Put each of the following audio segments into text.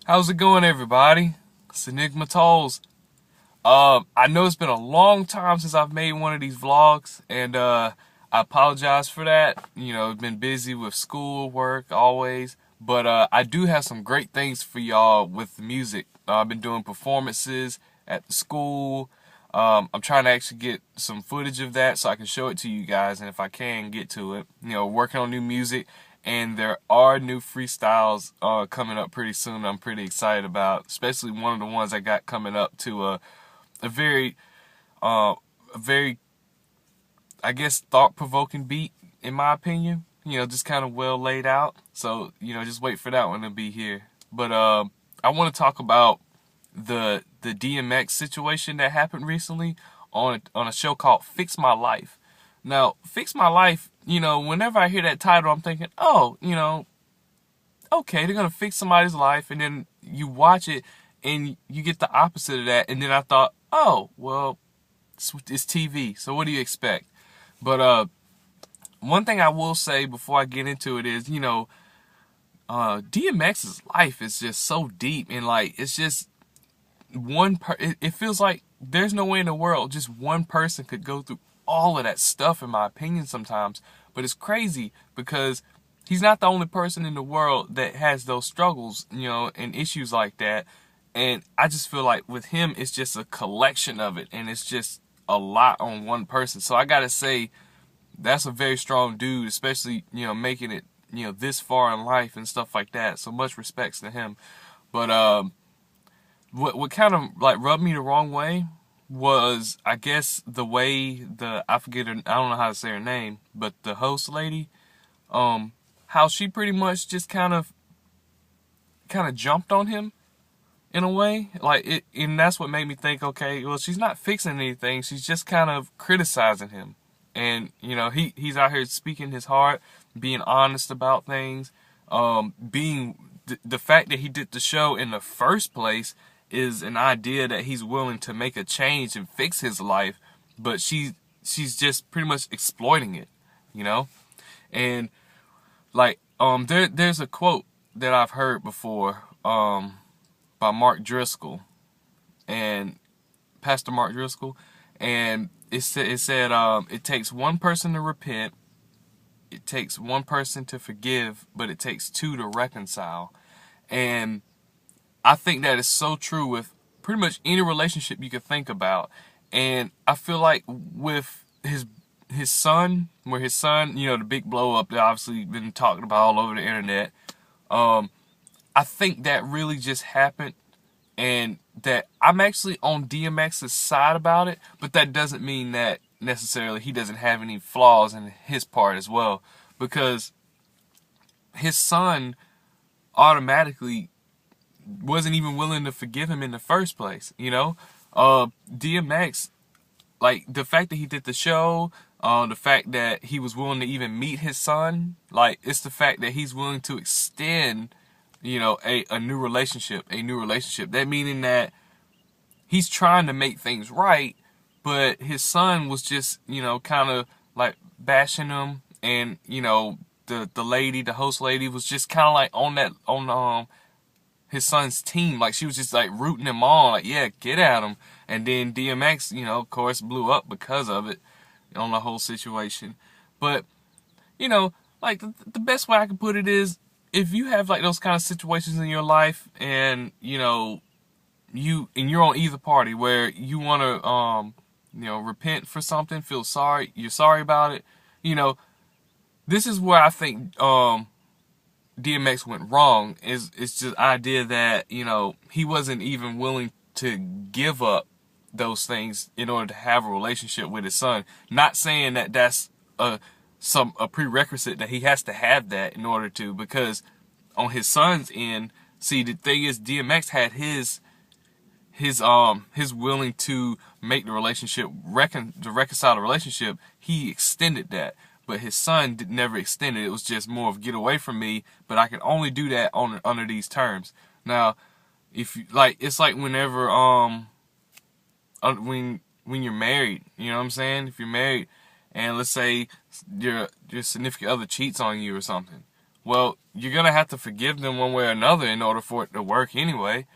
How's it going, everybody? It's Enigma Towles. I know it's been a long time since I've made one of these vlogs, and I apologize for that. You know, I've been busy with school, work, always. But I do have some great things for y'all with the music. I've been doing performances at the school. I'm trying to actually get some footage of that so I can show it to you guys, and if I can, get to it. You know, working on new music. And there are new freestyles coming up pretty soon. I'm pretty excited about, especially one of the ones I got coming up to a very, a very, I guess, thought-provoking beat, in my opinion. You know, just kind of well laid out. So, you know, just wait for that one to be here. But I want to talk about the DMX situation that happened recently on a show called Fix My Life. Now, Fix My Life, you know, whenever I hear that title, I'm thinking, oh, you know, okay, they're going to fix somebody's life, and then you watch it, and you get the opposite of that, and then I thought, oh, well, it's TV, so what do you expect? But one thing I will say before I get into it is, you know, DMX's life is just so deep, and, like, it's just it feels like there's no way in the world just one person could go through all of that stuff, in my opinion, sometimes. But it's crazy because he's not the only person in the world that has those struggles, you know, and issues like that. And I just feel like with him, it's just a collection of it, and it's just a lot on one person. So I gotta say, that's a very strong dude, especially, you know, making it, you know, this far in life and stuff like that. So much respects to him. But what kind of like rubbed me the wrong way was, I guess, the way I forget her, I don't know how to say her name, but the host lady, how she pretty much just kind of jumped on him in a way, like it, and that's what made me think, okay, well, she's not fixing anything, she's just kind of criticizing him. And you know, he's out here speaking his heart, being honest about things, being the fact that he did the show in the first place is an idea that he's willing to make a change and fix his life, but she's just pretty much exploiting it, you know? And like there's a quote that I've heard before by Mark Driscoll, and Pastor Mark Driscoll, and it said it takes one person to repent, it takes one person to forgive, but it takes two to reconcile. And I think that is so true with pretty much any relationship you could think about. And I feel like with his son, where his son, you know, the big blow up that obviously been talked about all over the internet, I think that really just happened, and that I'm actually on DMX's side about it, but that doesn't mean that necessarily he doesn't have any flaws in his part as well, because his son automatically wasn't even willing to forgive him in the first place, you know? DMX, like, the fact that he did the show, the fact that he was willing to even meet his son, like, it's the fact that he's willing to extend, you know, a new relationship, That meaning that he's trying to make things right, but his son was just, you know, kind of, like, bashing him, and, you know, the host lady was just kind of, like, on his son's team, like she was just like rooting him on, like, yeah, get at him. And then DMX, you know, of course, blew up because of it on the whole situation. But you know, like the best way I can put it is, if you have like those kind of situations in your life, and you know, you're on either party where you want to you know, repent for something, feel sorry, you're sorry about it, you know, this is where I think DMX went wrong. It's just the idea that, you know, he wasn't even willing to give up those things in order to have a relationship with his son. Not saying that that's a prerequisite that he has to have that in order to, because on his son's end, see, the thing is, DMX had his willing to make the relationship to reconcile the relationship. He extended that. But his son never extended. It was just more of, get away from me, but I can only do that under these terms. Now, if you, like, it's like whenever when you're married, you know what I'm saying? If you're married, and let's say your significant other cheats on you or something, well, you're going to have to forgive them one way or another in order for it to work anyway.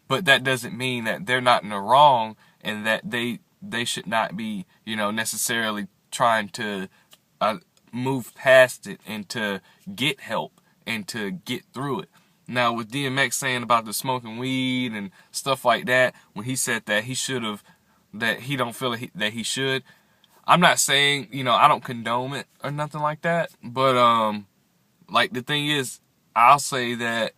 But that doesn't mean that they're not in the wrong and that they should not be, necessarily trying to move past it and to get help and to get through it. Now, with DMX saying about the smoking weed and stuff like that, when he said that he should have, that he don't feel that he should, I'm not saying, I don't condone it or nothing like that, but like, the thing is, I'll say that,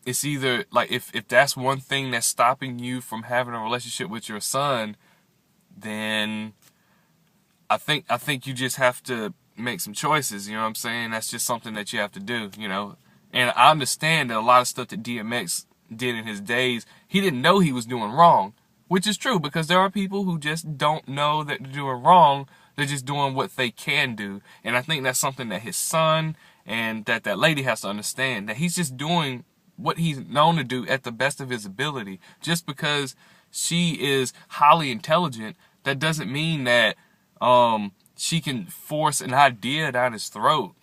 it's either, like, if that's one thing that's stopping you from having a relationship with your son, then I think you just have to make some choices, you know what I'm saying? That's just something that you have to do, And I understand that a lot of stuff that DMX did in his days, he didn't know he was doing wrong, which is true, because there are people who just don't know that they're doing wrong. They're just doing what they can do. And I think that's something that his son and that lady has to understand, that he's just doing what he's known to do at the best of his ability. Just because she is highly intelligent, that doesn't mean that she can force an idea down his throat,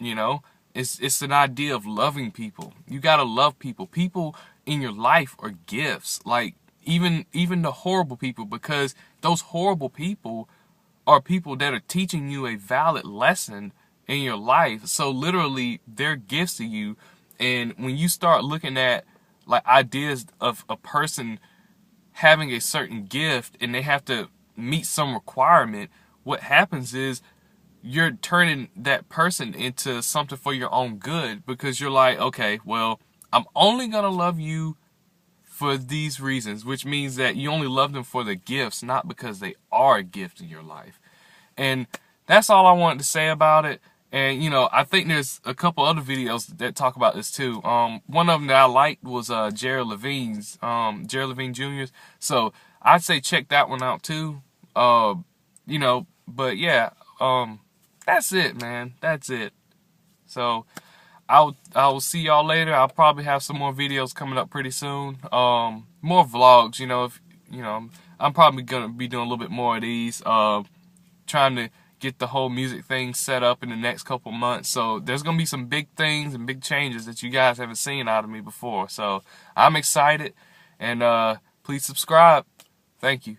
It's an idea of loving people. You gotta love people. People in your life are gifts. Like, even the horrible people, because those horrible people are people that are teaching you a valid lesson in your life. So literally, they're gifts to you. And when you start looking at, like, ideas of a person having a certain gift and they have to meet some requirement, what happens is you're turning that person into something for your own good, because you're like, okay, well, I'm only going to love you for these reasons, which means that you only love them for the gifts, not because they are a gift in your life. And that's all I wanted to say about it. And, I think there's a couple other videos that talk about this too. One of them that I liked was Jared Levine Jr.'s. So I'd say check that one out too. But yeah, that's it, man. That's it. So I will see y'all later. I'll probably have some more videos coming up pretty soon. More vlogs, I'm probably gonna be doing a little bit more of these. Trying to get the whole music thing set up in the next couple months. So there's gonna be some big things and big changes that you guys haven't seen out of me before. So I'm excited, and please subscribe. Thank you.